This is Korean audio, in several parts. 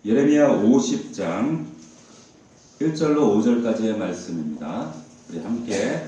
예레미야 50장 1절로 5절까지의 말씀입니다. 우리 함께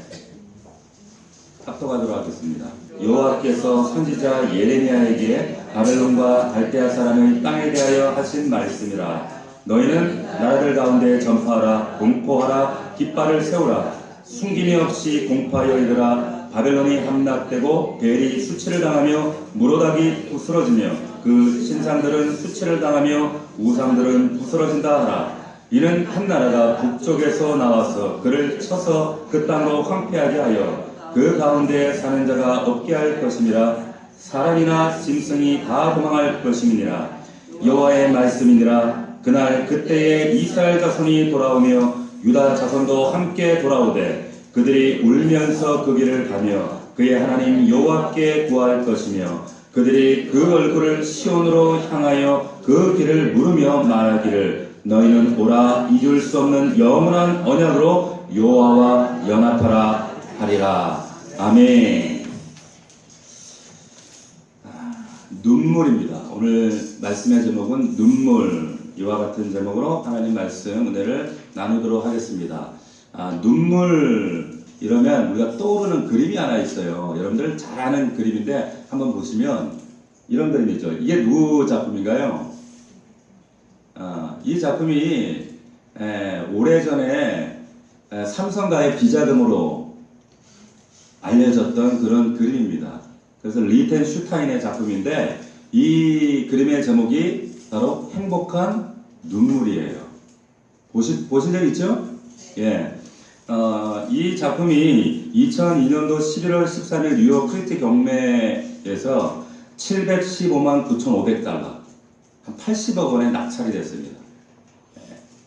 합독하도록 하겠습니다. 여호와께서 선지자 예레미야에게 바벨론과 갈대아 사람의 땅에 대하여 하신 말씀이라. 너희는 나라들 가운데 전파하라. 공포하라. 깃발을 세우라. 숨김이 없이 공포하여 이르라. 바벨론이 함락되고 벨이 수치를 당하며 무로닥이 부스러지며 그 신상들은 수치를 당하며 우상들은 부스러진다 하라. 이는 한 나라가 북쪽에서 나와서 그를 쳐서 그 땅으로 황폐하게 하여 그 가운데 사는 자가 없게 할 것임이라. 사람이나 짐승이 다 도망할 것임이니라. 여호와의 말씀이니라. 그날 그때에 이스라엘 자손이 돌아오며 유다 자손도 함께 돌아오되 그들이 울면서 그 길을 가며 그의 하나님 여호와께 구할 것이며 그들이 그 얼굴을 시온으로 향하여 그 길을 물으며 말하기를 너희는 오라. 잊을 수 없는 영원한 언약으로 여호와와 연합하라 하리라. 아멘. 눈물입니다. 오늘 말씀의 제목은 눈물. 이와 같은 제목으로 하나님 말씀 은혜를 나누도록 하겠습니다. 눈물 이러면 우리가 떠오르는 그림이 하나 있어요. 여러분들 잘 아는 그림인데 한번 보시면 이런 그림이죠. 이게 누구 작품인가요? 이 작품이 오래전에 삼성가의 비자금으로 알려졌던 그런 그림입니다. 그래서 리텐 슈타인의 작품인데 이 그림의 제목이 바로 행복한 눈물이에요. 보신 적 있죠? 예. 이 작품이 2002년도 11월 13일 뉴욕 크리티 경매에서 715만 9,500달러, 한 80억 원에 낙찰이 됐습니다.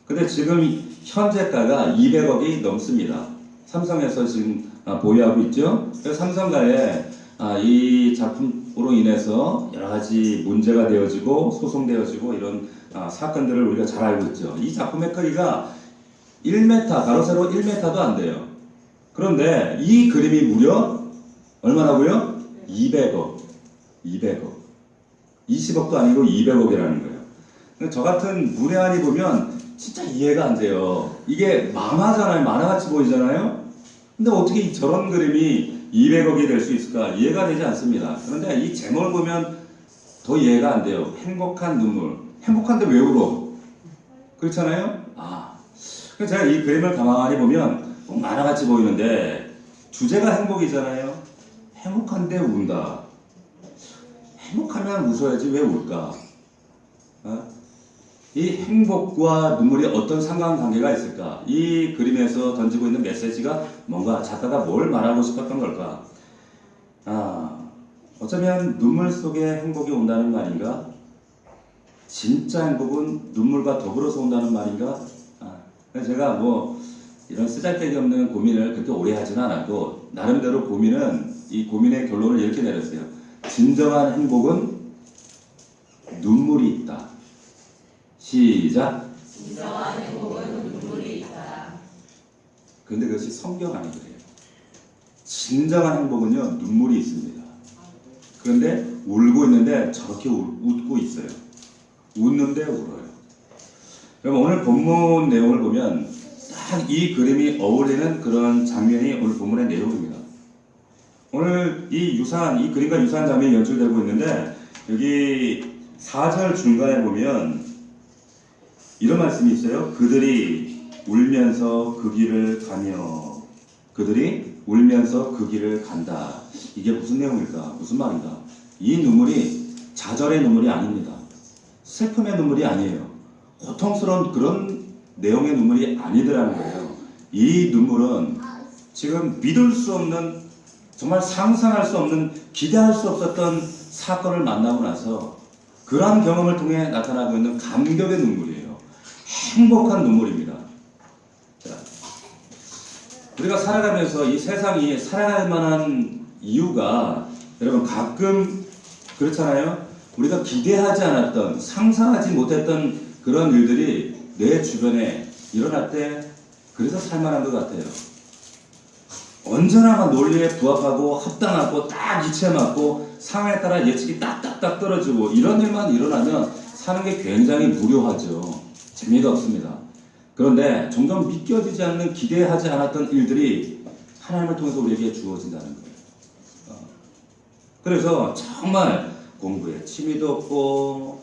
근데 지금 현재가가 200억이 넘습니다. 삼성에서 지금 보유하고 있죠. 그래서 삼성가에 이 작품으로 인해서 여러 가지 문제가 되어지고 소송되어지고 이런 사건들을 우리가 잘 알고 있죠. 이 작품의 크기가 1m, 가로 세로 1m도 안 돼요. 그런데 이 그림이 무려 얼마라고요? 200억. 20억도 아니고 200억이라는 거예요. 저 같은 문외한이 보면 진짜 이해가 안 돼요. 이게 만화잖아요. 만화같이 보이잖아요. 근데 어떻게 저런 그림이 200억이 될 수 있을까? 이해가 되지 않습니다. 그런데 이 제목을 보면 더 이해가 안 돼요. 행복한 눈물. 행복한데 왜 울어? 그렇잖아요? 그래서 제가 이 그림을 가만히 보면 꼭 만화같이 보이는데 주제가 행복이잖아요. 행복한데 운다. 행복하면 웃어야지 왜 울까? 이 행복과 눈물이 어떤 상관관계가 있을까? 이 그림에서 던지고 있는 메시지가 뭔가 작가가 뭘 말하고 싶었던 걸까? 어쩌면 눈물 속에 행복이 온다는 말인가? 진짜 행복은 눈물과 더불어서 온다는 말인가? 그래서 제가 이런 쓰잘데기 없는 고민을 그렇게 오래 하지는 않았고 나름대로 이 고민의 결론을 이렇게 내렸어요. 진정한 행복은 눈물이 있다. 시작. 진정한 행복은 눈물이 있다. 그런데 그것이 성경 안에 그래요. 진정한 행복은요 눈물이 있습니다. 그런데 울고 있는데 저렇게 웃고 있어요. 웃는데 울어요. 그럼 오늘 본문 내용을 보면 딱 이 그림이 어울리는 그런 장면이 오늘 본문의 내용입니다. 오늘 이 그림과 유사한 장면이 연출되고 있는데 여기 4절 중간에 보면 이런 말씀이 있어요. 그들이 울면서 그 길을 가며 그들이 울면서 그 길을 간다. 이게 무슨 내용일까? 무슨 말인가? 이 눈물이 좌절의 눈물이 아닙니다. 슬픔의 눈물이 아니에요. 고통스러운 그런 내용의 눈물이 아니더라는 거예요. 이 눈물은 지금 믿을 수 없는 정말 상상할 수 없는 기대할 수 없었던 사건을 만나고 나서 그러한 경험을 통해 나타나고 있는 감격의 눈물이에요. 행복한 눈물입니다. 자, 우리가 살아가면서 이 세상이 살아갈 만한 이유가 여러분 가끔 그렇잖아요. 우리가 기대하지 않았던 상상하지 못했던 그런 일들이 내 주변에 일어날 때 그래서 살만한 것 같아요. 언제나 논리에 부합하고 합당하고 딱 이치에 맞고 상황에 따라 예측이 딱딱딱 떨어지고 이런 일만 일어나면 사는 게 굉장히 무료하죠. 재미가 없습니다. 그런데 점점 믿겨지지 않는 기대하지 않았던 일들이 하나님을 통해서 우리에게 주어진다는 거예요. 그래서 정말 공부에 취미도 없고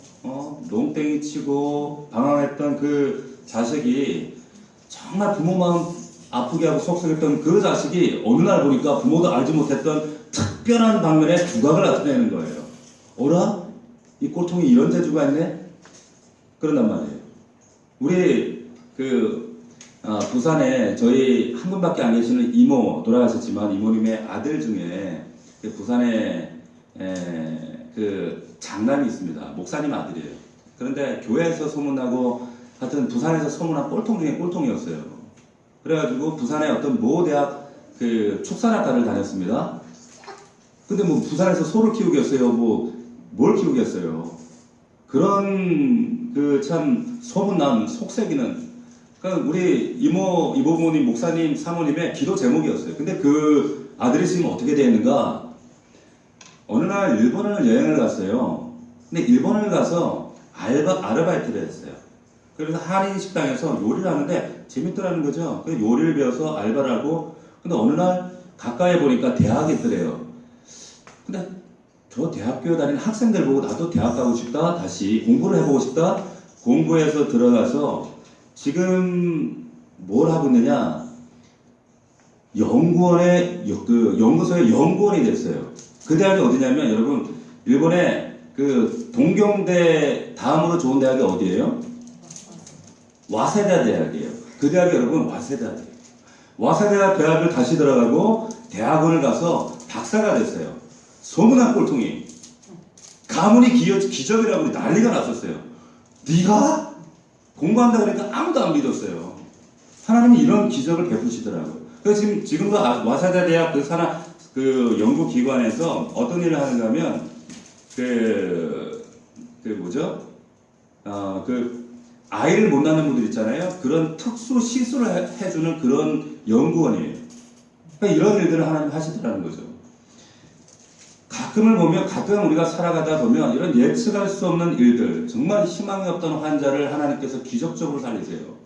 농땡이 치고 방황했던 그 자식이 정말 부모 마음 아프게 하고 속썩였던 그 자식이 어느 날 보니까 부모도 알지 못했던 특별한 방면에 두각을 나타내는 거예요. 어라? 이 꼴통이 이런 재주가 있네? 그런단 말이에요. 우리 부산에 저희 한 분밖에 안 계시는 이모 돌아가셨지만 이모님의 아들 중에 부산에 그 장남이 있습니다. 목사님 아들이에요. 그런데 교회에서 소문나고 하여튼 부산에서 소문난 꼴통 중에 꼴통이었어요. 그래가지고 부산의 어떤 모 대학 그 축산학과를 다녔습니다. 근데 뭐 부산에서 소를 키우겠어요? 뭘 키우겠어요? 그런 그 참 소문난 속색이는 그러니까 우리 이모부모님 목사님 사모님의 기도 제목이었어요. 근데 그 아들이 지금 어떻게 되었는가? 어느 날 일본을 여행을 갔어요. 근데 일본을 가서 아르바이트를 했어요. 그래서 한인 식당에서 요리를 하는데 재밌더라는 거죠. 그 요리를 배워서 알바를 하고 근데 어느 날 가까이 보니까 대학에 있더래요. 근데 저 대학교에 다니는 학생들 보고 나도 대학 가고 싶다. 다시 공부를 해보고 싶다. 공부해서 들어가서 지금 뭘 하고 있느냐? 연구소의 연구원이 됐어요. 그 대학이 어디냐면 여러분 일본의 그 동경대 다음으로 좋은 대학이 어디예요? 와세다 대학이에요. 그 대학이 여러분 와세다 대학. 와세다 대학을 다시 들어가고 대학원을 가서 박사가 됐어요. 소문난 꼴통이 가문이 기적이라고 난리가 났었어요. 네가 공부한다 그러니까 아무도 안 믿었어요. 하나님이 이런 기적을 베푸시더라고요. 그래서 지금도 와세다 대학 그 연구기관에서 어떤 일을 하는가 하면 아이를 못 낳는 분들 있잖아요. 그런 특수 시술을 해주는 그런 연구원이에요. 그러니까 이런 일들을 하나님 하시더라는 거죠. 가끔 우리가 살아가다 보면 이런 예측할 수 없는 일들, 정말 희망이 없던 환자를 하나님께서 기적적으로 살리세요.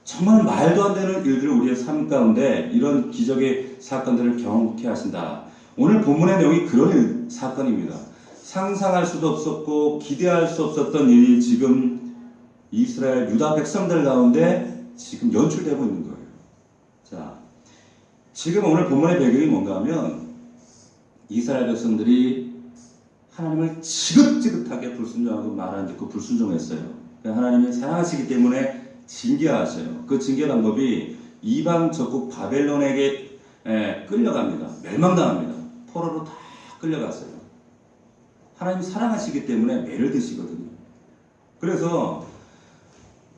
정말 말도 안 되는 일들을 우리의 삶 가운데 이런 기적의 사건들을 경험케 하신다. 오늘 본문의 내용이 그런 사건입니다. 상상할 수도 없었고 기대할 수 없었던 일이 지금 이스라엘 유다 백성들 가운데 지금 연출되고 있는 거예요. 자, 지금 오늘 본문의 배경이 뭔가 하면 이스라엘 백성들이 하나님을 지긋지긋하게 불순종하고 말 안 듣고 불순종했어요. 하나님이 사랑하시기 때문에 징계하셔요. 그 징계 방법이 이방 적국 바벨론에게 끌려갑니다. 멸망당합니다. 포로로 다 끌려갔어요. 하나님이 사랑하시기 때문에 매를 드시거든요. 그래서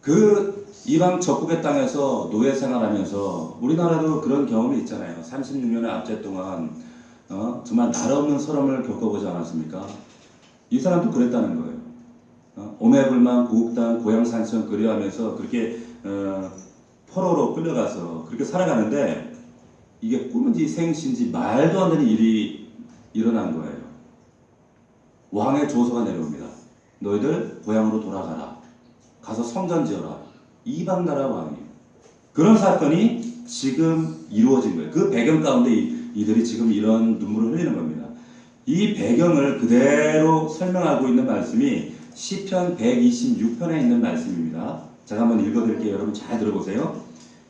그 이방 적국의 땅에서 노예 생활하면서 우리나라도 그런 경험이 있잖아요. 36년의 압제 동안 정말 날 없는 서름을 겪어보지 않았습니까? 이 사람도 그랬다는 거예요. 오매불만 고국당 고향 산천 그리하면서 그렇게 포로로 끌려가서 그렇게 살아가는데 이게 꿈인지 생신지 말도 안 되는 일이 일어난 거예요. 왕의 조서가 내려옵니다. 너희들 고향으로 돌아가라. 가서 성전 지어라. 이방 나라 왕이에요. 그런 사건이 지금 이루어진 거예요. 그 배경 가운데 이들이 지금 이런 눈물을 흘리는 겁니다. 이 배경을 그대로 설명하고 있는 말씀이 시편 126편에 있는 말씀입니다. 제가 한번 읽어드릴게요. 여러분 잘 들어보세요.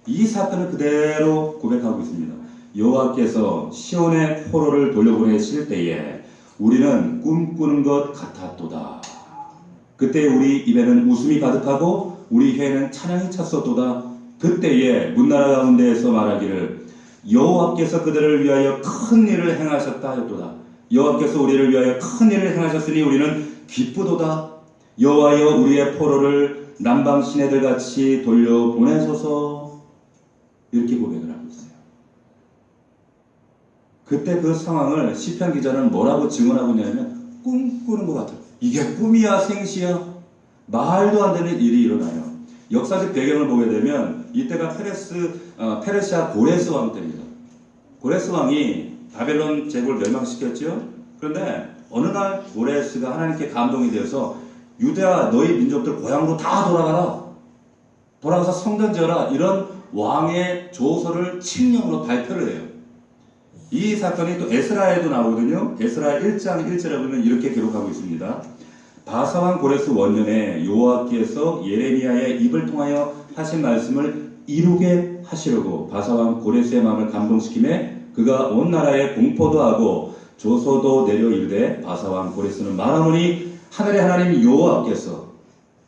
이 사건을 그대로 고백하고 있습니다. 여호와께서 시온의 포로를 돌려보내실 때에 우리는 꿈꾸는 것 같았도다. 그때 우리 입에는 웃음이 가득하고 우리 혀에는 찬양이 찼었도다. 그때에 문나라 가운데에서 말하기를 여호와께서 그들을 위하여 큰 일을 행하셨다 하였도다. 여호와께서 우리를 위하여 큰 일을 행하셨으니 우리는 기쁘도다. 여호와여 우리의 포로를 남방 시내들 같이 돌려보내소서. 이렇게 고백을 하고 있어요. 그때 그 상황을 시편 기자는 뭐라고 증언하고 있냐면 꿈꾸는 것 같아요. 이게 꿈이야 생시야? 말도 안 되는 일이 일어나요. 역사적 배경을 보게 되면 이때가 페르시아 고레스 왕 때입니다. 고레스 왕이 바벨론 제국을 멸망시켰죠. 그런데 어느 날 고레스가 하나님께 감동이 되어서 유대와 너희 민족들 고향으로 다 돌아가라. 돌아가서 성전 지어라. 이런 왕의 조서를 칙령으로 발표를 해요. 이 사건이 또 에스라에도 나오거든요. 에스라 1장 1절에 보면 이렇게 기록하고 있습니다. 바사왕 고레스 원년에 여호와께서 예레미야의 입을 통하여 하신 말씀을 이루게 하시려고 바사왕 고레스의 마음을 감동시키매 그가 온 나라에 공포도 하고 조서도 내려 이르되 바사왕 고레스는 말하노니 하늘의 하나님 여호와께서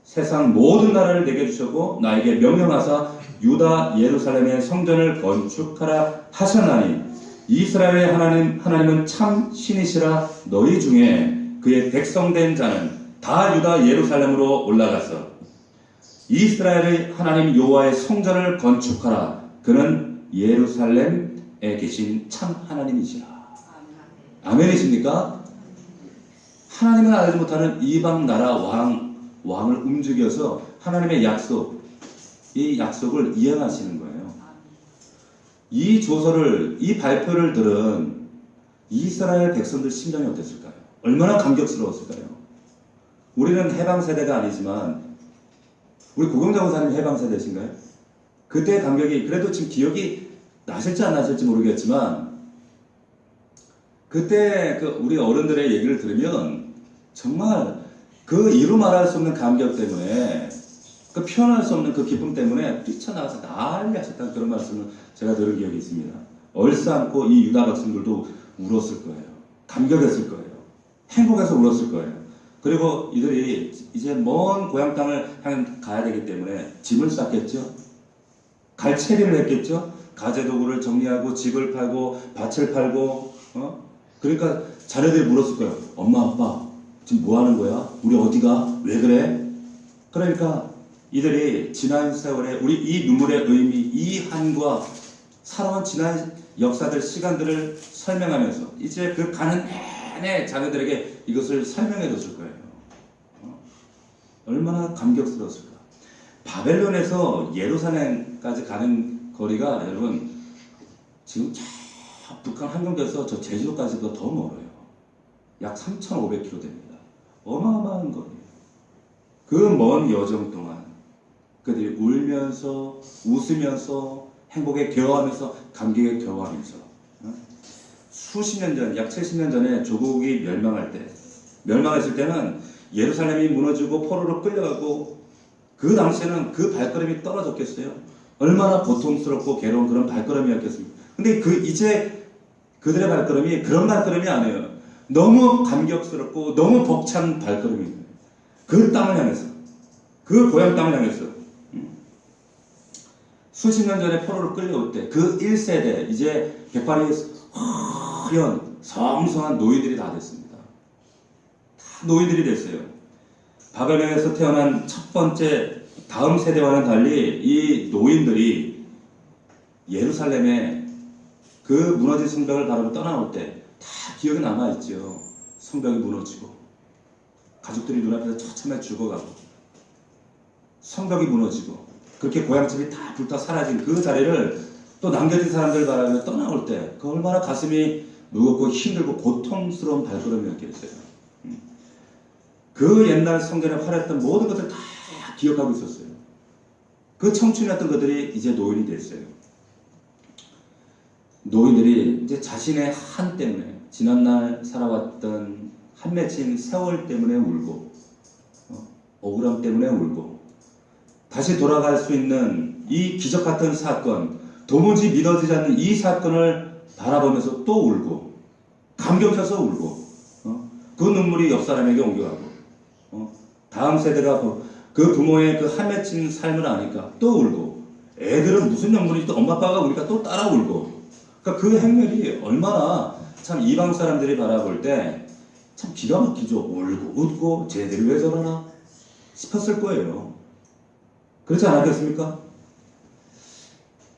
세상 모든 나라를 내게 주셨고 나에게 명령하사 유다 예루살렘의 성전을 건축하라 하셨나니 이스라엘의 하나님은 참 신이시라. 너희 중에 그의 백성된 자는 다 유다 예루살렘으로 올라가서 이스라엘의 하나님 여호와의 성전을 건축하라. 그는 예루살렘에 계신 참 하나님이시라. 아멘이십니까? 하나님을 알지 못하는 이방 나라 왕을 움직여서 하나님의 약속, 이 약속을 이행하시는 거예요. 이 조서를, 이 발표를 들은 이스라엘 백성들 심정이 어땠을까요? 얼마나 감격스러웠을까요? 우리는 해방 세대가 아니지만 우리 고경자 권사님 해방 세대신가요? 그때의 감격이 그래도 지금 기억이 나실지 안 나실지 모르겠지만 그때 우리 어른들의 얘기를 들으면 정말 그 이루 말할 수 없는 감격 때문에 그 표현할 수 없는 그 기쁨 때문에 뛰쳐나가서 난리 하셨다는 그런 말씀을 제가 들은 기억이 있습니다. 얼싸안고 이 유다 백성들도 울었을 거예요. 감격했을 거예요. 행복해서 울었을 거예요. 그리고 이들이 이제 먼 고향 땅을 향해 가야 되기 때문에 짐을 쌌겠죠. 갈 채비를 했겠죠. 가재도구를 정리하고 집을 팔고 밭을 팔고 그러니까 자녀들이 물었을 거예요. 엄마 아빠 지금 뭐 하는 거야? 우리 어디가? 왜 그래? 그러니까 이들이 지난 세월에 우리 이 눈물의 의미, 이 한과 살아온 지난 역사들, 시간들을 설명하면서 이제 그 가는 내내 자녀들에게 이것을 설명해 줬을 거예요. 얼마나 감격스러웠을까. 바벨론에서 예루살렘까지 가는 거리가 여러분 지금 저 북한 한경도에서 저 제주도까지도 더 멀어요. 약 3,500km 됩니다. 어마어마한 거리예요. 그 먼 여정 동안 그들이 울면서 웃으면서 행복에 겨워하면서 감격에 겨워하면서 수십 년 전, 약 70년 전에 조국이 멸망했을 때는 예루살렘이 무너지고 포로로 끌려가고 그 당시에는 그 발걸음이 떨어졌겠어요? 얼마나 고통스럽고 괴로운 그런 발걸음이었겠습니까? 근데 이제 그들의 발걸음이 그런 발걸음이 아니에요. 너무 감격스럽고 너무 벅찬 발걸음이에요. 그 땅을 향해서, 그 고향 땅을 향해서. 수십 년 전에 포로로 끌려올 때 그 1세대 이제 백발이 허연 성성한 노인들이 다 됐습니다. 다 노인들이 됐어요. 바벨론에서 태어난 첫 번째 다음 세대와는 달리 이 노인들이 예루살렘에 그 무너진 성벽을 바라보 떠나올 때 다 기억이 남아있죠. 성벽이 무너지고 가족들이 눈앞에서 처참하게 죽어가고 성벽이 무너지고 그렇게 고향집이 다 불타 사라진 그 자리를 또 남겨진 사람들 바라보며 떠나올 때 그 얼마나 가슴이 무겁고 힘들고 고통스러운 발걸음이었겠어요. 그 옛날 성전에 활약했던 모든 것을 다 기억하고 있었어요. 그 청춘이었던 그들이 이제 노인이 됐어요. 노인들이 이제 자신의 한 때문에 지난날 살아왔던 한 맺힌 세월 때문에 울고 억울함 때문에 울고 다시 돌아갈 수 있는 이 기적 같은 사건, 도무지 믿어지지 않는 이 사건을 바라보면서 또 울고 감격해서 울고 그 눈물이 옆 사람에게 옮겨가고 다음 세대가 그 부모의 그 한 맺힌 삶을 아니까 또 울고 애들은 무슨 눈물이 또 엄마 아빠가 우리가 또 따라 울고 그러니까 그 행렬이 얼마나 참 이방 사람들이 바라볼 때 참 기가 막히죠. 울고 웃고 쟤들이 왜 저러나 싶었을 거예요. 그렇지 않았겠습니까?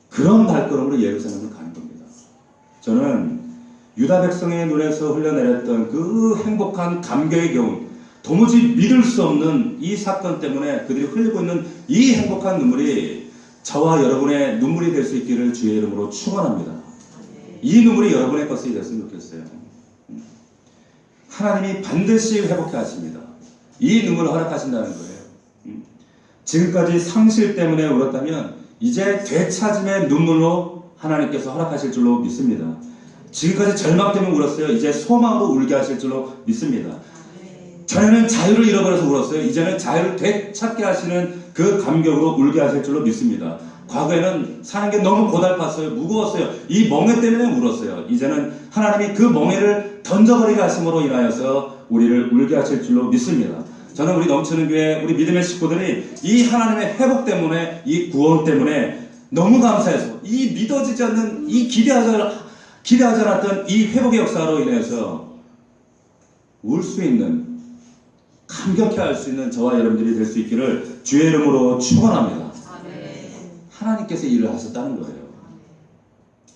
그런 발걸음으로 예루살렘을 가는 겁니다. 저는 유다 백성의 눈에서 흘러내렸던 그 행복한 감격의 경우 도무지 믿을 수 없는 이 사건 때문에 그들이 흘리고 있는 이 행복한 눈물이 저와 여러분의 눈물이 될 수 있기를 주의 이름으로 축원합니다. 이 눈물이 여러분의 것이 됐으면 좋겠어요. 하나님이 반드시 회복해 하십니다. 이 눈물을 허락하신다는 거예요. 지금까지 상실 때문에 울었다면 이제 되찾음의 눈물로 하나님께서 허락하실 줄로 믿습니다. 지금까지 절망 때문에 울었어요. 이제 소망으로 울게 하실 줄로 믿습니다. 전에는 자유를 잃어버려서 울었어요. 이제는 자유를 되찾게 하시는 그 감격으로 울게 하실 줄로 믿습니다. 과거에는 사는 게 너무 고달팠어요. 무거웠어요. 이 멍에 때문에 울었어요. 이제는 하나님이 그 멍에를 던져버리게 하심으로 인하여서 우리를 울게 하실 줄로 믿습니다. 저는 우리 넘치는 교회, 우리 믿음의 식구들이 이 하나님의 회복 때문에, 이 구원 때문에 너무 감사해서 이 믿어지지 않는, 이 기대하지 않았던 이 회복의 역사로 인해서 울 수 있는, 감격해할 수 있는 저와 여러분들이 될 수 있기를 주의 이름으로 축원합니다. 하나님께서 일을 하셨다는 거예요.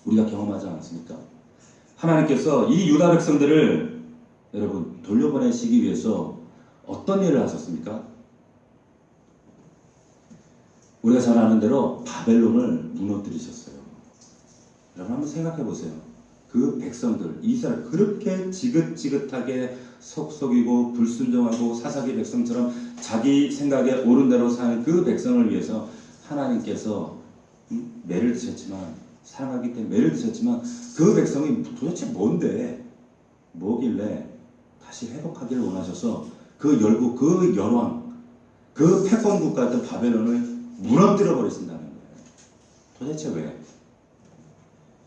우리가 경험하지 않습니까? 하나님께서 이 유다 백성들을 여러분 돌려보내시기 위해서 어떤 일을 하셨습니까? 우리가 잘 아는 대로 바벨론을 무너뜨리셨어요. 여러분 한번 생각해 보세요. 그 백성들, 이스라엘 그렇게 지긋지긋하게 속속이고 불순종하고 사사기 백성처럼 자기 생각에 옳은 대로 사는 그 백성을 위해서 하나님께서 매를 드셨지만, 사랑하기 때문에 매를 드셨지만 그 백성이 도대체 뭔데, 뭐길래 다시 회복하기를 원하셔서 그 열국, 그 열왕, 그 패권 국가였던 바벨론을 무너뜨려 버리신다는 거예요. 도대체 왜?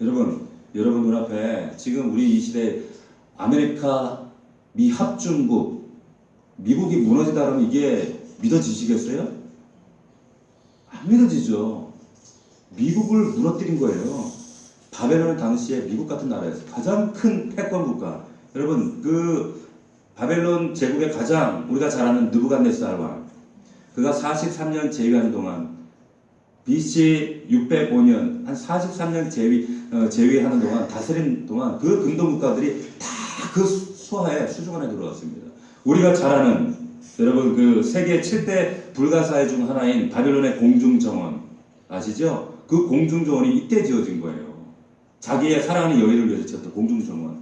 여러분 눈앞에 지금 우리 이 시대 아메리카 미합중국, 미국이 무너지다 그러면 이게 믿어지시겠어요? 안 믿어지죠. 미국을 무너뜨린 거예요. 바벨론은 당시에 미국 같은 나라였어요. 가장 큰 패권 국가. 여러분 그 바벨론 제국의 가장 우리가 잘 아는 느부갓네살 왕, 그가 43년 재위하는 동안 BC 605년 한 43년 재위하는 동안, 다스린 동안 그 근동 국가들이 다 그 수하에 수중 안에 들어왔습니다. 우리가 잘 아는 여러분 그 세계 7대 불가사의 중 하나인 바벨론의 공중정원 아시죠? 그 공중정원이 이때 지어진 거예요. 자기의 사랑하는 여인을 위해서 지었던 공중정원.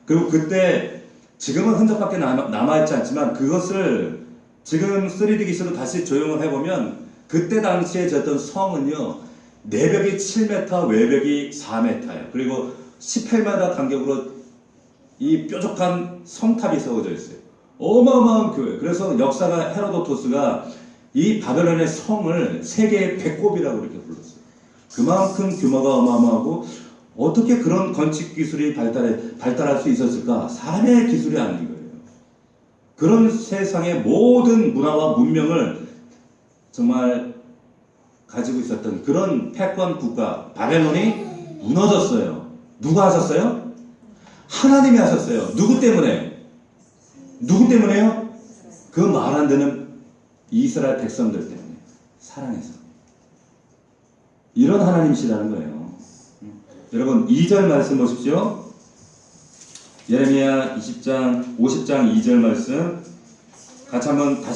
그리고 그때 지금은 흔적밖에 남아있지 않지만 그것을 지금 3D 기술로 다시 조형을 해보면 그때 당시에 지었던 성은요, 내벽이 7m, 외벽이 4m예요. 그리고 18m 간격으로 이 뾰족한 성탑이 세워져 있어요. 어마어마한 교회. 그래서 역사가 헤로도토스가 이 바벨론의 성을 세계의 배꼽이라고 이렇게 불렀어요. 그만큼 규모가 어마어마하고 어떻게 그런 건축 기술이 발달할 수 있었을까? 사람의 기술이 아닌 거예요. 그런 세상의 모든 문화와 문명을 정말 가지고 있었던 그런 패권 국가 바벨론이 무너졌어요. 누가 하셨어요? 하나님이 하셨어요. 누구 때문에? 누구 때문에요? 그 말 안 되는 이스라엘 백성들 때문에. 사랑해서. 이런 하나님이시라는 거예요. 여러분 2절 말씀 보십시오. 예레미야 20장 50장 2절 말씀 다시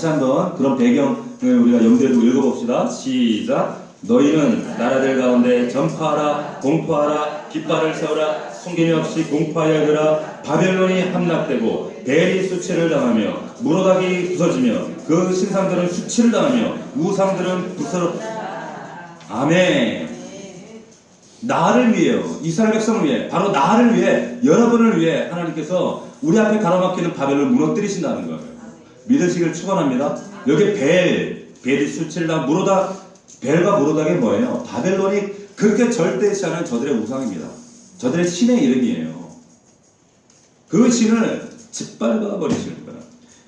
한번 그런 배경을 우리가 염두에 두고 읽어봅시다. 시작. 너희는 나라들 가운데 전파하라, 공포하라, 깃발을 세우라, 숨김이 없이 공포하여 이르라. 바벨론이 함락되고 벨이 수치를 당하며 무로닥이 부서지며 그 신상들은 수치를 당하며 우상들은 부서럽다. 아멘. 나를 위해요. 이스라엘 백성을 위해, 바로 나를 위해, 여러분을 위해 하나님께서 우리 앞에 가로막히는 바벨을 무너뜨리신다는 거예요. 믿으시길 축원합니다. 여기 벨이 수치를 당하고 무로닥, 벨과 무로닥이 뭐예요? 바벨론이 그렇게 절대치 않은 저들의 우상입니다. 저들의 신의 이름이에요. 그 신을 짓밟아 버리시는 거예요.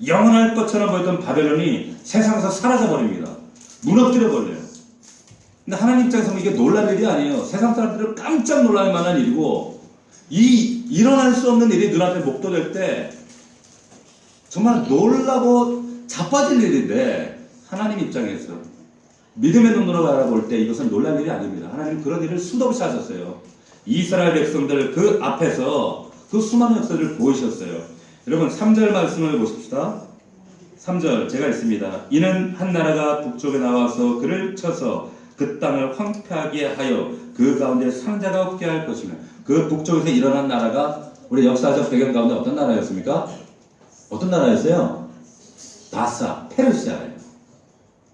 영원할 것처럼 보였던 바벨론이 세상에서 사라져 버립니다. 무너뜨려 버려요. 근데 하나님 입장에서는 이게 놀랄 일이 아니에요. 세상 사람들은 깜짝 놀랄 만한 일이고, 일어날 수 없는 일이 눈앞에 목도될 때 정말 놀라고 자빠질 일인데, 하나님 입장에서 믿음의 눈으로 바라볼 때 이것은 놀랄 일이 아닙니다. 하나님 그런 일을 수도 없이 하셨어요. 이스라엘 백성들 그 앞에서 그 수많은 역사를 보이셨어요. 여러분 3절 말씀을 보십시다. 3절 제가 읽습니다. 이는 한 나라가 북쪽에 나와서 그를 쳐서 그 땅을 황폐하게 하여 그 가운데 상자가 없게 할 것이며, 그 북쪽에서 일어난 나라가 우리 역사적 배경 가운데 어떤 나라였습니까? 어떤 나라였어요? 바사, 페르시아예요.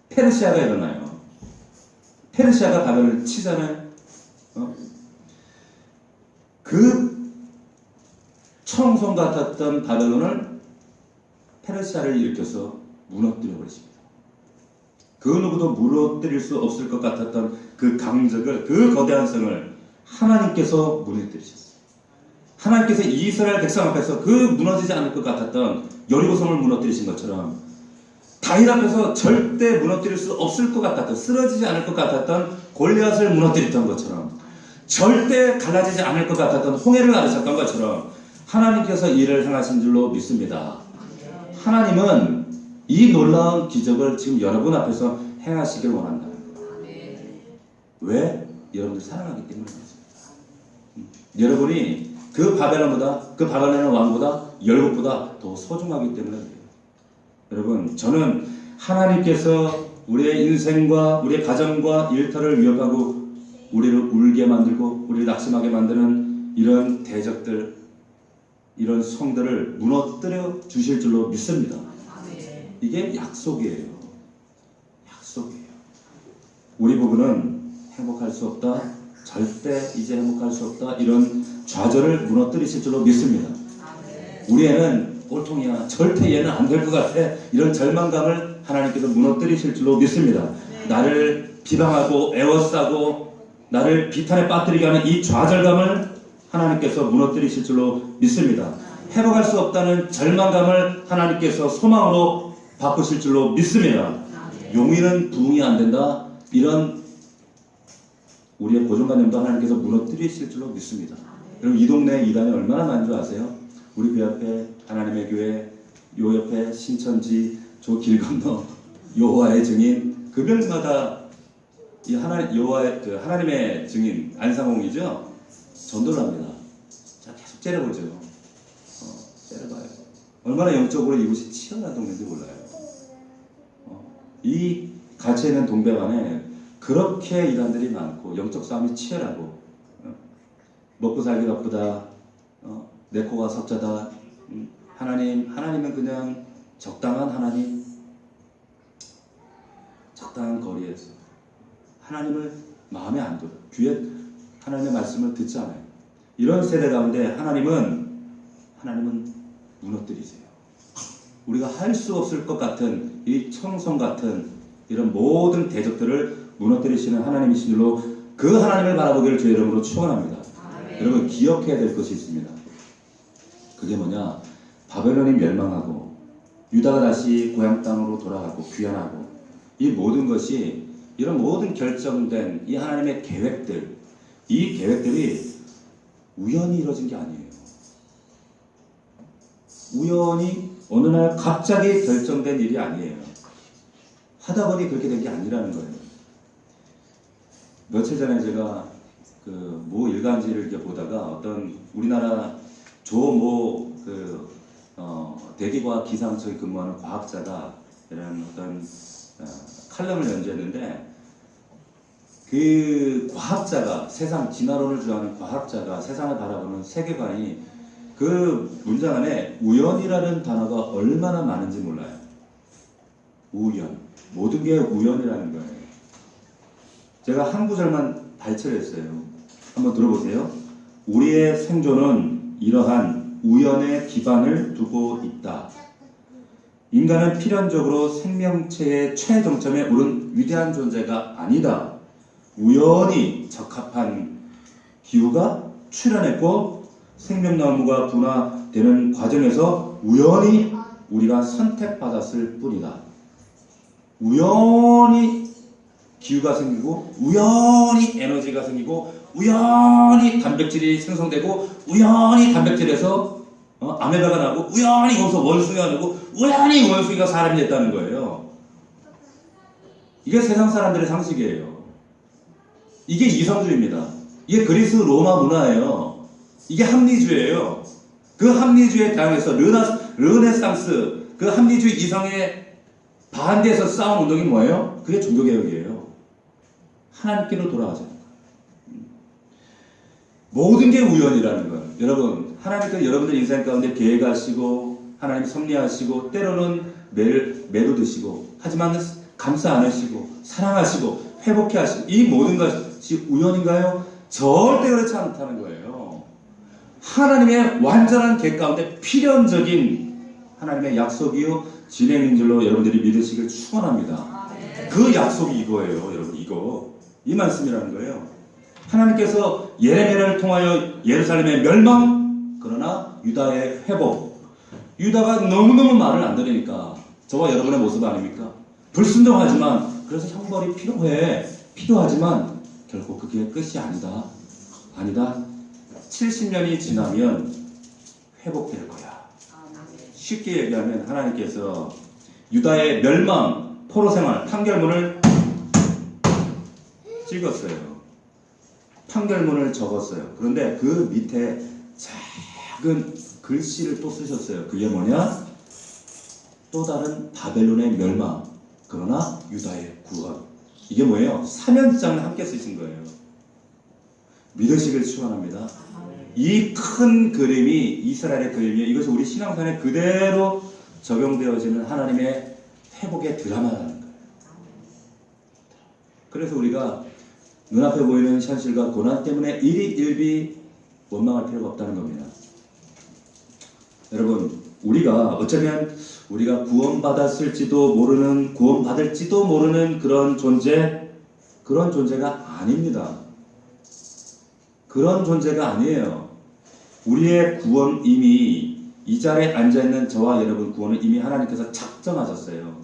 페르시아가 일어나요. 페르시아가 바벨을 치잖아요. 그 청송 같았던 바벨론을 페르시아를 일으켜서 무너뜨려 버리십니다. 그 누구도 무너뜨릴 수 없을 것 같았던 그 강적을, 그 거대한 성을 하나님께서 무너뜨리셨어요. 하나님께서 이스라엘 백성 앞에서 그 무너지지 않을 것 같았던 여리고성을 무너뜨리신 것처럼 다윗 앞에서 절대 무너뜨릴 수 없을 것 같았던, 쓰러지지 않을 것 같았던 골리앗을 무너뜨렸던 것처럼, 절대 갈라지지 않을 것 같았던 홍해를 가르쳤던 것처럼 하나님께서 일을 행하신 줄로 믿습니다. 하나님은 이 놀라운 기적을 지금 여러분 앞에서 행하시길 원한다는 거예요. 왜? 여러분들 사랑하기 때문에 그렇습니다. 여러분이 그 바벨론보다, 그 바벨론의 왕보다, 열국보다 더 소중하기 때문에 그래요. 여러분, 저는 하나님께서 우리의 인생과 우리의 가정과 일터를 위협하고 우리를 울게 만들고 우리를 낙심하게 만드는 이런 대적들, 이런 성들을 무너뜨려 주실 줄로 믿습니다. 이게 약속이에요. 약속이에요. 우리 부부는 행복할 수 없다, 절대 이제 행복할 수 없다, 이런 좌절을 무너뜨리실 줄로 믿습니다. 우리 애는 꼴통이야, 절대 얘는 안 될 것 같아, 이런 절망감을 하나님께서 무너뜨리실 줄로 믿습니다. 나를 비방하고 애워싸고 나를 비탄에 빠뜨리게 하는 이 좌절감을 하나님께서 무너뜨리실 줄로 믿습니다. 회복할 수 없다는 절망감을 하나님께서 소망으로 바꾸실 줄로 믿습니다. 용인은 부흥이 안 된다, 이런 우리의 고정관념도 하나님께서 무너뜨리실 줄로 믿습니다. 여러분, 이 동네에 이단이 얼마나 많은 줄 아세요? 우리 그 옆에 하나님의 교회, 요 옆에 신천지, 저 길 건너 여호와의 증인, 금요일마다 이 여호와의 그 하나님의 증인 안상홍이죠, 전도를 합니다. 자, 계속 째려보죠. 째려봐요. 얼마나 영적으로 이곳이 치열한 동네인지 몰라요. 이 갇혀 있는 동백안에 그렇게 이단들이 많고 영적 싸움이 치열하고, 먹고 살기 바쁘다, 내 코가 석자다, 하나님은 그냥 적당한 하나님, 적당한 거리에서 하나님을 마음에 안 들어요. 귀에 하나님의 말씀을 듣지 않아요. 이런 세대 가운데 하나님은 무너뜨리세요. 우리가 할 수 없을 것 같은 이 청성 같은 이런 모든 대적들을 무너뜨리시는 하나님이신 줄로 그 하나님을 바라보기를 주의 이름으로 축원합니다. 여러분, 기억해야 될 것이 있습니다. 그게 뭐냐? 바벨론이 멸망하고 유다가 다시 고향 땅으로 돌아가고 귀환하고, 이 모든 것이, 이런 모든 결정된 이 하나님의 계획들, 이 계획들이 우연히 이루어진 게 아니에요. 우연히 어느 날 갑자기 결정된 일이 아니에요. 하다 보니 그렇게 된 게 아니라는 거예요. 며칠 전에 제가 그 모 일간지를 이렇게 보다가 어떤 우리나라 대기과학 기상청에 근무하는 과학자가 이런 어떤 칼럼을 연재했는데, 그 과학자가, 세상 진화론을 주장하는 과학자가 세상을 바라보는 세계관이, 그 문장 안에 우연이라는 단어가 얼마나 많은지 몰라요. 우연. 모든 게 우연이라는 거예요. 제가 한 구절만 발췌를 했어요. 한번 들어보세요. 우리의 생존은 이러한 우연의 기반을 두고 있다. 인간은 필연적으로 생명체의 최정점에 오른 위대한 존재가 아니다. 우연히 적합한 기후가 출현했고 생명나무가 분화되는 과정에서 우연히 우리가 선택받았을 뿐이다. 우연히 기후가 생기고, 우연히 에너지가 생기고, 우연히 단백질이 생성되고, 우연히 단백질에서 아메바가 나고, 우연히 거기서 원숭이가 나고, 우연히 원숭이가 사람이 됐다는 거예요. 이게 세상 사람들의 상식이에요. 이게 이성주의입니다. 이게 그리스 로마 문화예요. 이게 합리주의예요. 그 합리주의에 대항해서 르네상스, 그 합리주의 이성에 반대해서 싸운 운동이 뭐예요? 그게 종교개혁이에요. 하나님께로 돌아가자. 모든 게 우연이라는 거예요. 여러분, 하나님께서 여러분들 인생 가운데 계획하시고, 하나님 섭리하시고, 때로는 매도 드시고 하지만 감싸 안으시고 사랑하시고 회복해 하시고 이 모든 것이 우연인가요? 절대 그렇지 않다는 거예요. 하나님의 완전한 계획 가운데 필연적인 하나님의 약속이요 진행인 줄로 여러분들이 믿으시길 축원합니다. 그 약속이 이거예요. 여러분 이 말씀이라는 거예요. 하나님께서 예레미야를 통하여 예루살렘의 멸망 그러나 유다의 회복. 유다가 너무너무 말을 안 들으니까 저와 여러분의 모습 아닙니까? 불순종하지만 그래서 형벌이 필요하지만 결국 그게 끝이 아니다. 70년이 지나면 회복될 거야. 쉽게 얘기하면 하나님께서 유다의 멸망, 포로 생활, 판결문을 찍었어요. 판결문을 적었어요. 그런데 그 밑에 작은 글씨를 또 쓰셨어요. 그게 뭐냐? 또 다른 바벨론의 멸망, 그러나 유다의 구원. 이게 뭐예요? 사면장을 함께 쓰신 거예요. 믿으시길 축원합니다. 이 큰 그림이 이스라엘의 그림이에요. 이것이 우리 신앙산에 그대로 적용되어지는 하나님의 회복의 드라마라는 거예요. 그래서 우리가 눈앞에 보이는 현실과 고난 때문에 일희일비 원망할 필요가 없다는 겁니다. 여러분, 우리가 어쩌면 우리가 구원받았을지도 모르는, 구원받을지도 모르는 그런 존재가 아닙니다. 그런 존재가 아니에요. 우리의 구원 이미 이 자리에 앉아있는 저와 여러분 구원은 이미 하나님께서 작정하셨어요.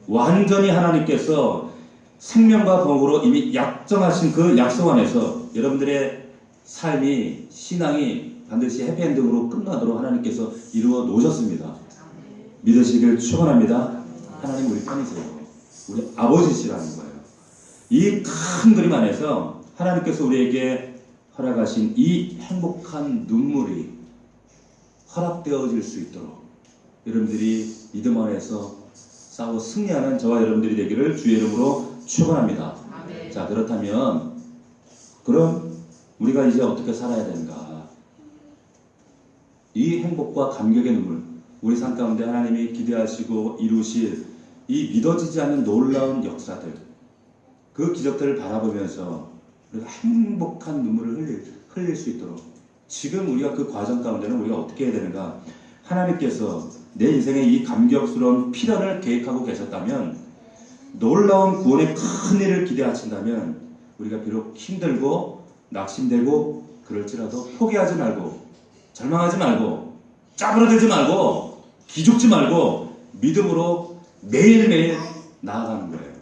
완전히 하나님께서 생명과 복으로 이미 약정하신 그 약속 안에서 여러분들의 삶이, 신앙이 반드시 해피엔딩으로 끝나도록 하나님께서 이루어 놓으셨습니다. 믿으시길 축원합니다. 하나님 우리 편이세요. 우리 아버지시라는 거예요. 이 큰 그림 안에서 하나님께서 우리에게 허락하신 이 행복한 눈물이 허락되어질 수 있도록 여러분들이 믿음 안에서 싸워 승리하는 저와 여러분들이 되기를 주의 이름으로 축원합니다. 자, 그렇다면 그럼 우리가 이제 어떻게 살아야 되는가? 이 행복과 감격의 눈물, 우리 삶 가운데 하나님이 기대하시고 이루실 이 믿어지지 않는 놀라운 역사들, 그 기적들을 바라보면서 우리가 행복한 눈물을 흘릴 수 있도록 지금 우리가 그 과정 가운데는 우리가 어떻게 해야 되는가? 하나님께서 내 인생의 이 감격스러운 필연을 계획하고 계셨다면, 놀라운 구원의 큰 일을 기대하신다면 우리가 비록 힘들고 낙심되고 그럴지라도 포기하지 말고 절망하지 말고 짜부러들지 말고 기죽지 말고 믿음으로 매일매일 나아가는 거예요.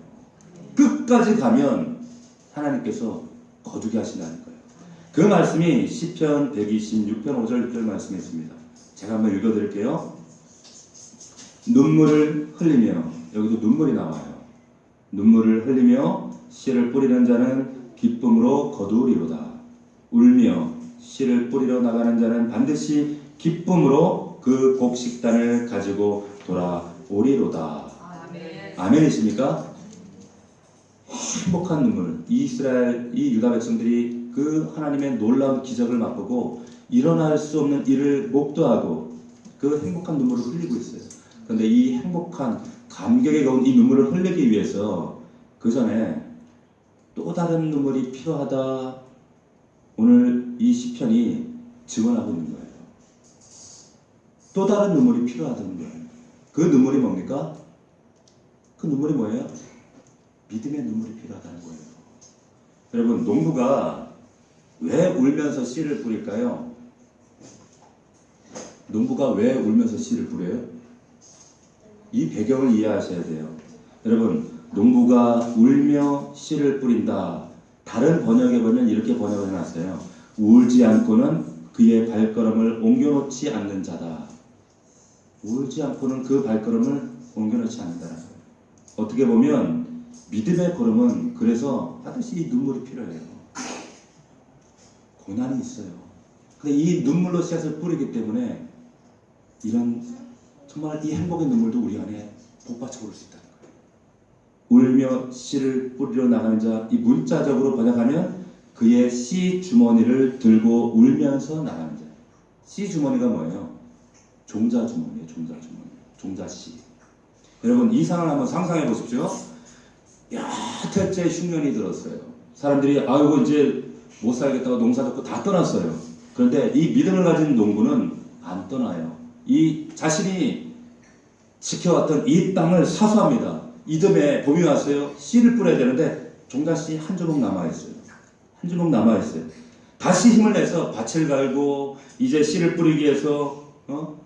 끝까지 가면 하나님께서 거두게 하신다는 거예요. 그 말씀이 시편 126편 5절 6절 말씀에 있습니다. 제가 한번 읽어드릴게요. 눈물을 흘리며, 여기도 눈물이 나와요. 눈물을 흘리며 씨를 뿌리는 자는 기쁨으로 거두리로다. 울며 씨를 뿌리러 나가는 자는 반드시 기쁨으로 그 곡식단을 가지고 돌아오리로다. 아멘이십니까? 행복한 눈물. 이스라엘, 이 유다 백성들이 그 하나님의 놀라운 기적을 맛보고 일어날 수 없는 일을 목도하고 그 행복한 눈물을 흘리고 있어요. 그런데 이 행복한 감격에 가운 이 눈물을 흘리기 위해서 그 전에 또 다른 눈물이 필요하다. 오늘 이 시편이 증언하고 있는 거예요. 또 다른 눈물이 필요하다는 거예요. 그 눈물이 뭡니까? 그 눈물이 뭐예요? 믿음의 눈물이 필요하다는 거예요. 여러분, 농부가 왜 울면서 씨를 뿌릴까요? 농부가 왜 울면서 씨를 뿌려요? 이 배경을 이해하셔야 돼요. 여러분, 농부가 울며 씨를 뿌린다. 다른 번역에 보면 이렇게 번역을 해놨어요. 울지 않고는 그의 발걸음을 옮겨놓지 않는 자다. 울지 않고는 그 발걸음을 옮겨놓지 않는다는 거예요. 어떻게 보면 믿음의 걸음은 그래서 반드시 이 눈물이 필요해요. 고난이 있어요. 근데 이 눈물로 씨앗을 뿌리기 때문에 이런 정말 이 행복의 눈물도 우리 안에 복받쳐 올 수 있다는 거예요. 울며 씨를 뿌리러 나가는 자, 이 문자적으로 번역하면 그의 씨 주머니를 들고 울면서 나가는 자. 씨 주머니가 뭐예요? 종자 주머니예요. 종자 주머니. 종자 씨. 여러분 이 상황을 한번 상상해 보십시오. 여태째 흉년이 들었어요. 사람들이 아이고 이제 못 살겠다고 농사 짓고 다 떠났어요. 그런데 이 믿음을 가진 농부는 안 떠나요. 이 자신이 지켜왔던 이 땅을 사수합니다. 이듬해 봄이 왔어요. 씨를 뿌려야 되는데 종잣씨 한 조각 남아있어요. 한 조각 남아있어요. 다시 힘을 내서 밭을 갈고 이제 씨를 뿌리기 위해서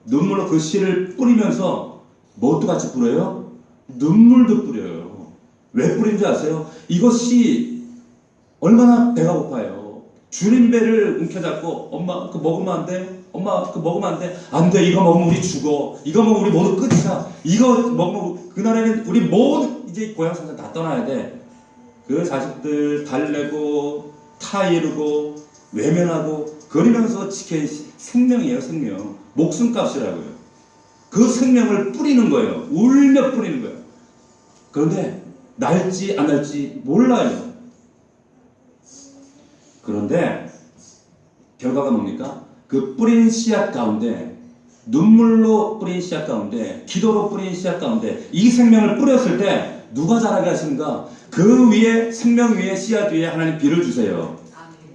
눈물로 그 씨를 뿌리면서 뭣도 같이 뿌려요? 눈물도 뿌려요. 왜 뿌린지 아세요? 이것이 얼마나 배가 고파요. 주님 배를 움켜잡고 엄마 그거 먹으면 안 돼? 엄마 그거 먹으면 안 돼? 안 돼. 이거 먹으면 우리 죽어. 이거 먹으면 우리 모두 끝이야. 이거 먹으면 그날에는 우리 모두 이제 고향 산산 다 떠나야 돼. 그 자식들 달래고 타이르고 외면하고 그러면서 지킨 생명이에요. 생명. 목숨값이라고요. 그 생명을 뿌리는 거예요. 울며 뿌리는 거예요. 그런데 날지 안 날지 몰라요. 그런데 결과가 뭡니까? 그 뿌린 씨앗 가운데, 눈물로 뿌린 씨앗 가운데, 기도로 뿌린 씨앗 가운데 이 생명을 뿌렸을 때 누가 자라게 하시는가? 그 위에, 생명 위에, 씨앗 위에 하나님 비를 주세요.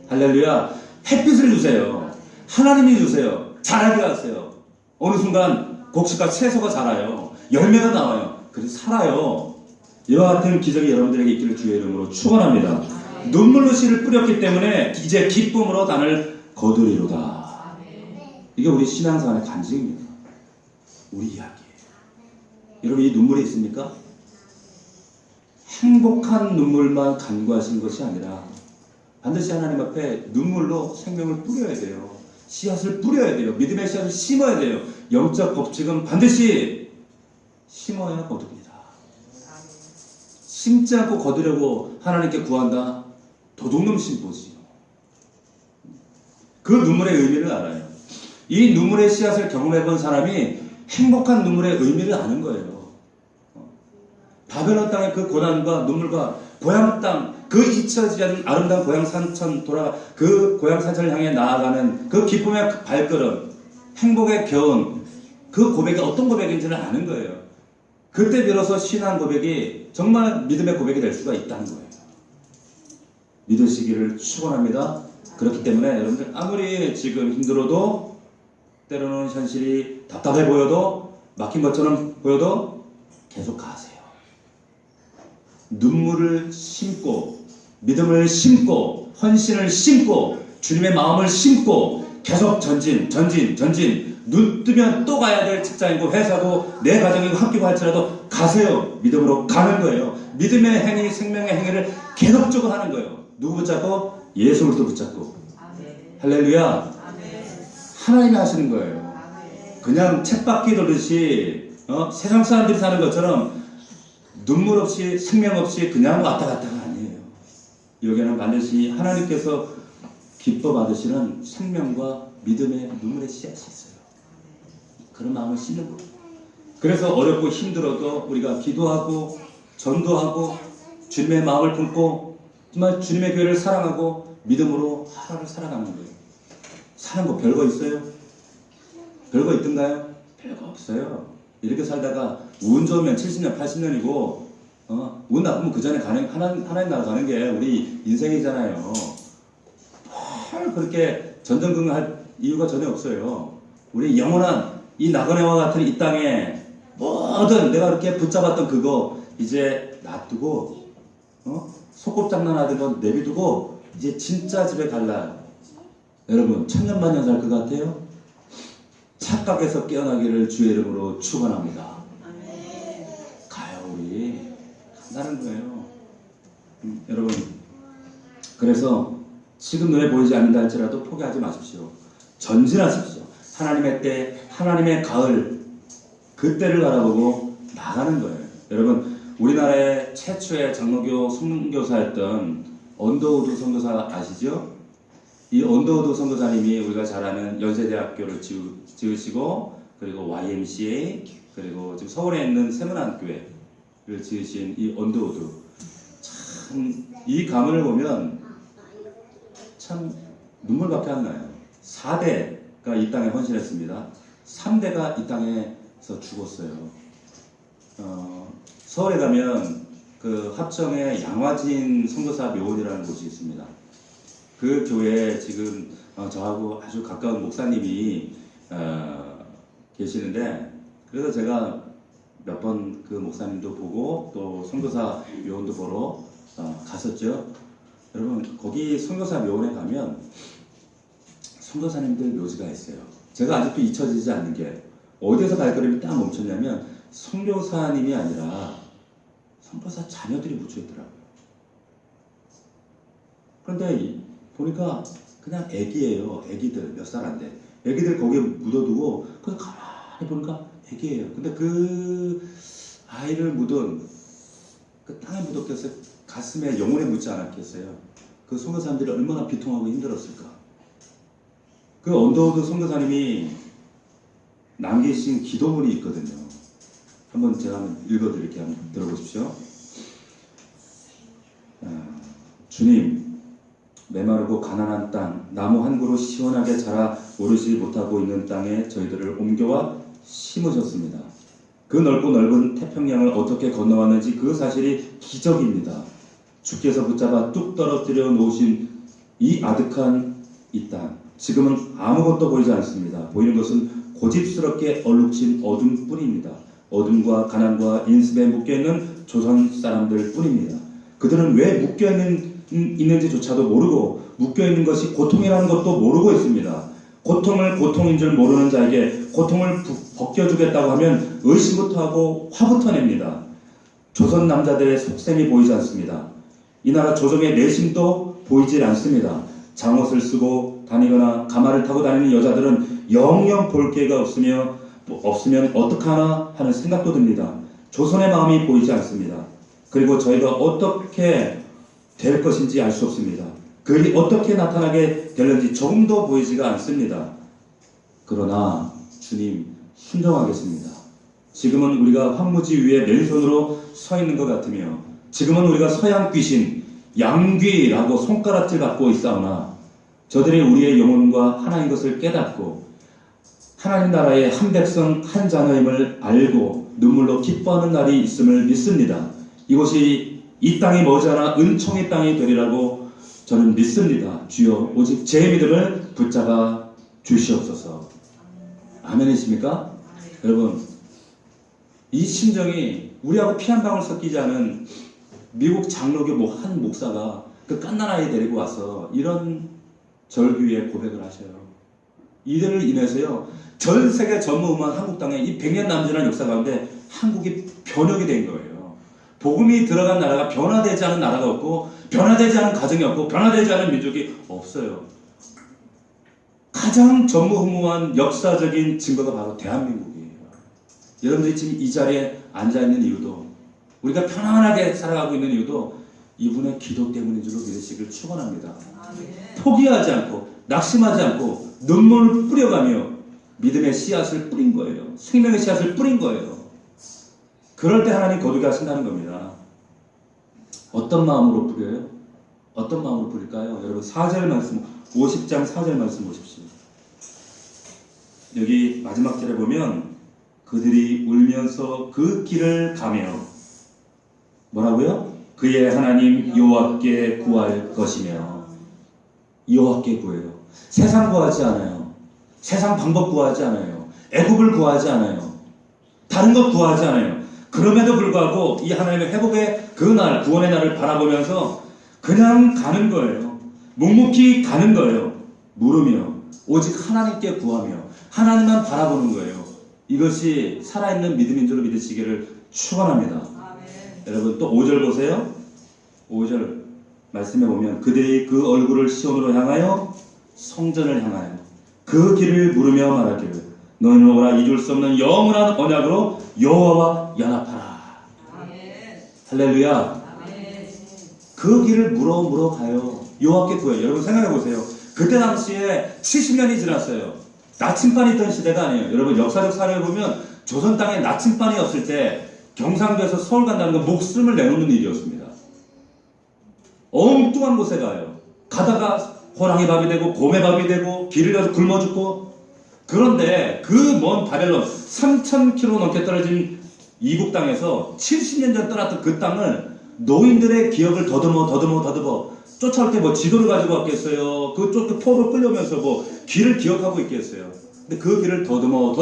할렐루야. 햇빛을 주세요. 하나님이 주세요. 자라게 하세요. 어느 순간 곡식과 채소가 자라요. 열매가 나와요. 그래서 살아요. 이와 같은 기적이 여러분들에게 있기를 주의 이름으로 축원합니다. 눈물로 씨를 뿌렸기 때문에 이제 기쁨으로 단을 거두리로다. 이게 우리 신앙생활의 간증입니다. 우리 이야기예요. 여러분 이 눈물이 있습니까? 행복한 눈물만 간구하신 것이 아니라 반드시 하나님 앞에 눈물로 생명을 뿌려야 돼요. 씨앗을 뿌려야 돼요. 믿음의 씨앗을 심어야 돼요. 영적 법칙은 반드시 심어야 거둡니다. 심지 않고 거두려고 하나님께 구한다? 도둑놈 심보지요. 그 눈물의 의미를 알아요. 이 눈물의 씨앗을 경험해본 사람이 행복한 눈물의 의미를 아는 거예요. 바벨론 땅의 그 고난과 눈물과 고향 땅, 그 잊혀지지 않은 아름다운 고향 산천 그 고향 산천을 향해 나아가는 그 기쁨의 그 발걸음, 행복의 겨운, 그 고백이 어떤 고백인지를 아는 거예요. 그때 비로소 신앙 고백이 정말 믿음의 고백이 될 수가 있다는 거예요. 믿으시기를 축원합니다. 그렇기 때문에 여러분들 아무리 지금 힘들어도 때로는 현실이 답답해 보여도 막힌 것처럼 보여도 계속 가세요. 눈물을 심고 믿음을 심고 헌신을 심고 주님의 마음을 심고 계속 전진. 눈 뜨면 또 가야 될 직장이고 회사고 내 가정이고 학교고 할지라도 가세요. 믿음으로 가는 거예요. 믿음의 행위, 생명의 행위를 계속적으로 하는 거예요. 누구 붙잡고? 예수 그리스도 붙잡고. 아멘. 할렐루야. 아멘. 하나님이 하시는 거예요. 아멘. 그냥 쳇바퀴 돌듯이 세상 사람들이 사는 것처럼 눈물 없이 생명 없이 그냥 왔다 갔다가 아니에요. 여기에는 반드시 하나님께서 기뻐 받으시는 생명과 믿음의 눈물의 씨앗이 있어요. 그런 마음을 씻는 거예요. 그래서 어렵고 힘들어도 우리가 기도하고 전도하고 주님의 마음을 품고 정말 주님의 교회를 사랑하고 믿음으로 하루를 살아가는 거예요. 사는 거 별거 있어요? 별거 있던가요? 별거 없어요. 이렇게 살다가 운 좋으면 70년, 80년이고 운 나쁘면 그 전에 하나님 나라 가는 게 우리 인생이잖아요. 그렇게 전전긍긍할 이유가 전혀 없어요. 우리 영원한 이 나그네와 같은 이 땅에 뭐든 내가 그렇게 붙잡았던 그거 이제 놔두고 소꿉장난하던 거 내비두고 이제 진짜 집에 갈라요. 여러분 천년만년 살 것 같아요? 착각해서 깨어나기를 주의 이름으로 축원합니다. 가요 우리 간다는 거예요. 여러분 그래서 지금 눈에 보이지 않는다 할지라도 포기하지 마십시오. 전진하십시오. 하나님의 때, 하나님의 가을 그때를 바라보고 나가는 거예요. 여러분 우리나라의 최초의 장로교 선교사였던 언더우드 선교사 아시죠? 이 언더우드 선교사님이 우리가 잘 아는 연세대학교를 지으시고 그리고 YMCA 그리고 지금 서울에 있는 세문안교회를 지으신 이 언더우드 참 이 가문을 보면 참 눈물밖에 안 나요. 4대가 이 땅에 헌신했습니다. 3대가 이 땅에서 죽었어요. 서울에 가면 그 합정에 양화진 선교사 묘원이라는 곳이 있습니다. 그 교회에 지금 저하고 아주 가까운 목사님이 계시는데, 그래서 제가 몇 번 그 목사님도 보고 또 선교사 묘원도 보러 갔었죠. 여러분, 거기 선교사 묘원에 가면 선교사님들 묘지가 있어요. 제가 아직도 잊혀지지 않는 게, 어디에서 발걸음이 딱 멈췄냐면 선교사님이 아니라 선교사 자녀들이 묻혀 있더라고요. 그런데 보니까 그냥 애기예요. 애기들 몇 살 안 돼. 애기들 거기에 묻어두고, 그래서 가만히 보니까 애기예요. 근데 그 아이를 묻은 그 땅에 묻었겠어요? 가슴에 영혼에 묻지 않았겠어요? 그 선교사님들이 얼마나 비통하고 힘들었을까? 그 언더우드 선교사님이 남기신 기도문이 있거든요. 한번 제가 한번 읽어드릴게요. 한번 들어보십시오. 주님, 메마르고 가난한 땅, 나무 한 그루 시원하게 자라 오르지 못하고 있는 땅에 저희들을 옮겨와 심으셨습니다. 그 넓고 넓은 태평양을 어떻게 건너왔는지 그 사실이 기적입니다. 주께서 붙잡아 뚝 떨어뜨려 놓으신 이 아득한 이 땅, 지금은 아무것도 보이지 않습니다. 보이는 것은 고집스럽게 얼룩진 어둠뿐입니다. 어둠과 가난과 인습에 묶여있는 조선 사람들 뿐입니다. 그들은 왜 묶여있는지조차도 모르고, 묶여있는 것이 고통이라는 것도 모르고 있습니다. 고통을 고통인 줄 모르는 자에게 고통을 벗겨주겠다고 하면 의심부터 하고 화부터 냅니다. 조선 남자들의 속셈이 보이지 않습니다. 이 나라 조정의 내심도 보이질 않습니다. 장옷을 쓰고 다니거나 가마를 타고 다니는 여자들은 영영 볼 기회가 없으면 어떡하나 하는 생각도 듭니다. 조선의 마음이 보이지 않습니다. 그리고 저희가 어떻게 될 것인지 알 수 없습니다. 그 일이 어떻게 나타나게 될는지 조금도 보이지가 않습니다. 그러나 주님, 순종하겠습니다. 지금은 우리가 황무지 위에 맨손으로 서 있는 것 같으며, 지금은 우리가 서양 귀신, 양귀라고 손가락질 갖고 있사오나, 저들이 우리의 영혼과 하나인 것을 깨닫고 하나님 나라의 한 백성 한 자녀임을 알고 눈물로 기뻐하는 날이 있음을 믿습니다. 이곳이 이 땅이 머지않아 은총의 땅이 되리라고 저는 믿습니다. 주여, 오직 제 믿음을 붙잡아 주시옵소서. 아멘이십니까? 여러분, 이 심정이 우리하고 피 한 방울 섞이지 않은 미국 장로교 한 목사가 그 갓난아이 데리고 와서 이런 절규에 고백을 하셔요. 이들을 인해서요, 전 세계 전무후무한 한국 땅에 이 100년 남짓한 역사 가운데 한국이 변혁이 된 거예요. 복음이 들어간 나라가 변화되지 않은 나라가 없고, 변화되지 않은 가정이 없고, 변화되지 않은 민족이 없어요. 가장 전무후무한 역사적인 증거가 바로 대한민국이에요. 여러분들이 지금 이 자리에 앉아있는 이유도, 우리가 편안하게 살아가고 있는 이유도 이분의 기도 때문인 줄로 믿으시길 축원합니다. 포기하지 않고, 낙심하지 않고, 눈물을 뿌려가며 믿음의 씨앗을 뿌린 거예요. 생명의 씨앗을 뿌린 거예요. 그럴 때 하나님 거두게 하신다는 겁니다. 어떤 마음으로 뿌려요? 어떤 마음으로 뿌릴까요? 여러분, 4절 말씀, 50장 4절 말씀 보십시오. 여기 마지막 절에 보면 그들이 울면서 그 길을 가며, 뭐라고요? 그의 하나님 여호와께 구할 것이며. 여호와께 구해요. 세상 구하지 않아요. 세상 방법 구하지 않아요. 애굽을 구하지 않아요. 다른 것 구하지 않아요. 그럼에도 불구하고 이 하나님의 회복의 그 날, 구원의 날을 바라보면서 그냥 가는 거예요. 묵묵히 가는 거예요. 물으며 오직 하나님께 구하며 하나님만 바라보는 거예요. 이것이 살아있는 믿음인 줄로 믿으시기를 축원합니다. 여러분, 또 5절 보세요. 5절 말씀해 보면 그들이 그 얼굴을 시온으로 향하여 성전을 향하여 그 길을 물으며 말하기를 너희는 오라 잊을 수 없는 영원한 언약으로 여호와와 연합하라. 할렐루야. 그 길을 물어 가요. 여호와께 구해요. 여러분 생각해 보세요. 그때 당시에 70년이 지났어요. 나침반이 있던 시대가 아니에요. 여러분, 역사적 사례를 보면 조선 땅에 나침반이 없을 때 경상도에서 서울 간다는 건 목숨을 내놓는 일이었습니다. 엉뚱한 곳에 가요. 가다가 호랑이 밥이 되고 곰의 밥이 되고 길을 가서 굶어 죽고. 그런데 그 먼 바벨론 3,000km 넘게 떨어진 이국 땅에서 70년 전 떠났던 그 땅을 노인들의 기억을 더듬어 쫓아올 때 뭐 지도를 가지고 왔겠어요. 그 포로 끌려오면서 뭐 길을 기억하고 있겠어요. 근데 그 길을 더듬어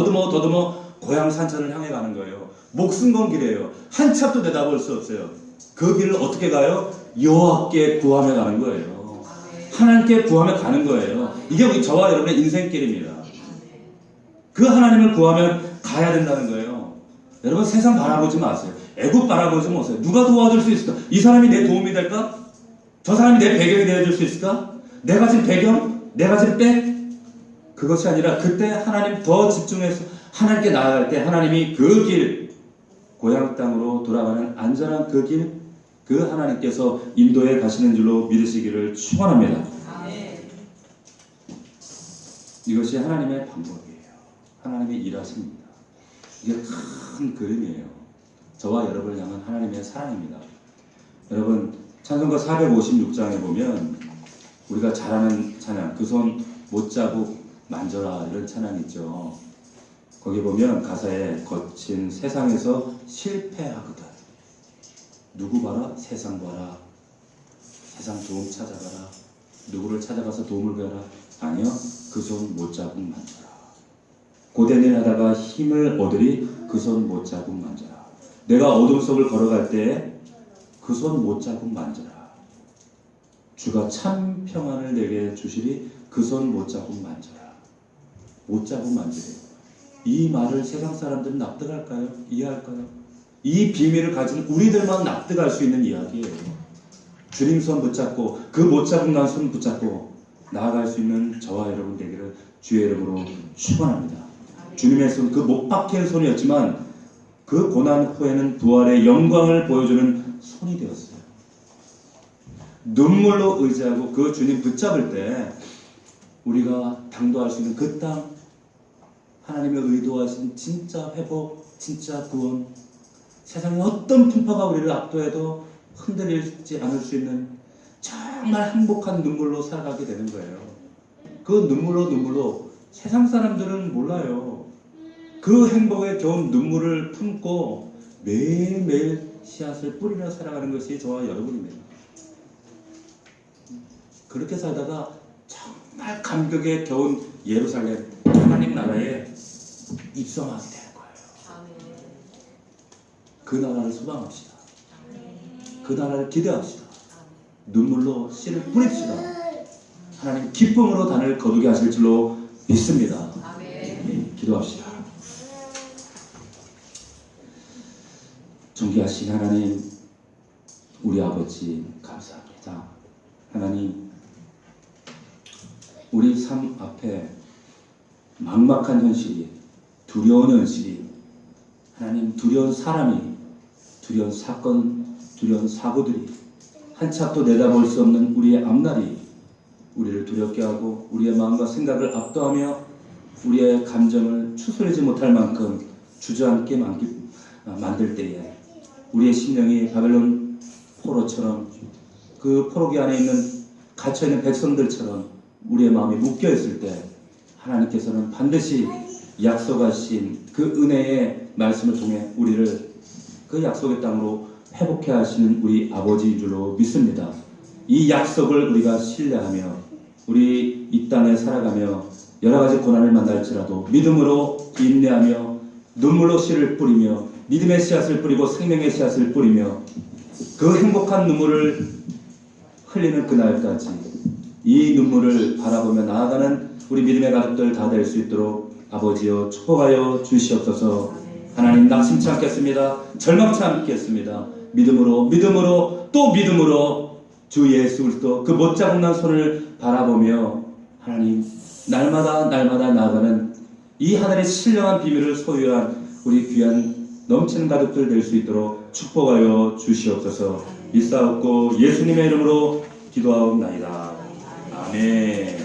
고향 산천을 향해 가는 거예요. 목숨 건 길이에요. 한치 앞도 내다볼 수 없어요. 그 길을 어떻게 가요? 여호와께 구하며 가는 거예요. 하나님께 구하며 가는 거예요. 이게 우리 저와 여러분의 인생길입니다. 그 하나님을 구하면 가야 된다는 거예요. 여러분 세상 바라보지 마세요. 애국 바라보지 마세요. 누가 도와줄 수 있을까? 이 사람이 내 도움이 될까? 저 사람이 내 배경이 되어줄 수 있을까? 내가 지금 배경? 내가 지금 백? 그것이 아니라 그때 하나님 더 집중해서 하나님께 나아갈 때 하나님이 그 길, 고향 땅으로 돌아가는 안전한 그 길, 그 하나님께서 인도해 가시는 줄로 믿으시기를 축원합니다. 이것이 하나님의 방법이에요. 하나님의 일하십니다. 이게 큰 그림이에요. 저와 여러분을 향한 하나님의 사랑입니다. 여러분 찬송가 456장에 보면 우리가 잘 아는 찬양, 그 손 못자국 만져라 이런 찬양이 있죠. 거기 보면 가사에 거친 세상에서 실패하거든. 누구 봐라? 세상 봐라. 세상 도움 찾아가라. 누구를 찾아가서 도움을 구하라. 아니요. 그 손 못자국 만져라. 고된 일 하다가 힘을 얻으리. 그 손 못자국 만져라. 내가 어둠 속을 걸어갈 때 그 손 못자국 만져라. 주가 참 평안을 내게 주시리. 그 손 못자국 만져라. 못자국 만지래요. 이 말을 세상 사람들은 납득할까요? 이해할까요? 이 비밀을 가진 우리들만 납득할 수 있는 이야기예요. 주님 손 붙잡고 그 못자국 난 손 붙잡고 나아갈 수 있는 저와 여러분 되기를 주의 이름으로 축원합니다. 주님의 손, 그 못 박힌 손이었지만 그 고난 후에는 부활의 영광을 보여주는 손이 되었어요. 눈물로 의지하고 그 주님 붙잡을 때 우리가 당도할 수 있는 그 땅, 하나님의 의도하신 진짜 회복, 진짜 구원, 세상의 어떤 풍파가 우리를 압도해도 흔들리지 않을 수 있는 정말 행복한 눈물로 살아가게 되는 거예요. 그 눈물로 세상 사람들은 몰라요. 그 행복에 겨운 눈물을 품고 매일매일 씨앗을 뿌리며 살아가는 것이 저와 여러분입니다. 그렇게 살다가 정말 감격에 겨운 예루살렘 하나님 나라에 입성하게 되는 거예요. 그 나라를 소망합시다. 그 나라를 기대합시다. 눈물로 씨를 뿌립시다. 하나님 기쁨으로 단을 거두게 하실 줄로 믿습니다. 기도합시다. 존귀하신 하나님, 우리 아버지 감사합니다. 하나님, 우리 삶 앞에 막막한 현실이, 두려운 현실이, 하나님 두려운 사람이, 두려운 사건, 두려운 사고들이 한치 앞도 내다볼 수 없는 우리의 앞날이 우리를 두렵게 하고 우리의 마음과 생각을 압도하며 우리의 감정을 추스르지 못할 만큼 주저앉게 만들 때에 우리의 심령이 바벨론 포로처럼 그 포로기 안에 있는 갇혀있는 백성들처럼 우리의 마음이 묶여있을 때 하나님께서는 반드시 약속하신 그 은혜의 말씀을 통해 우리를 그 약속의 땅으로 회복해 하시는 우리 아버지인 줄로 믿습니다. 이 약속을 우리가 신뢰하며 우리 이 땅에 살아가며 여러가지 고난을 만날지라도 믿음으로 인내하며 눈물로 씨를 뿌리며 믿음의 씨앗을 뿌리고 생명의 씨앗을 뿌리며 그 행복한 눈물을 흘리는 그날까지 이 눈물을 바라보며 나아가는 우리 믿음의 가족들 다 될 수 있도록 아버지여 축복하여 주시옵소서. 하나님 낙심치 않겠습니다. 절망치 않겠습니다. 믿음으로 또 믿음으로 주 예수 그리스도 그 못자국 난 손을 바라보며 하나님 날마다 나아가는 이 하늘의 신령한 비밀을 소유한 우리 귀한 넘치는 가족들 될 수 있도록 축복하여 주시옵소서. 믿사옵고 예수님의 이름으로 기도하옵나이다. 아멘.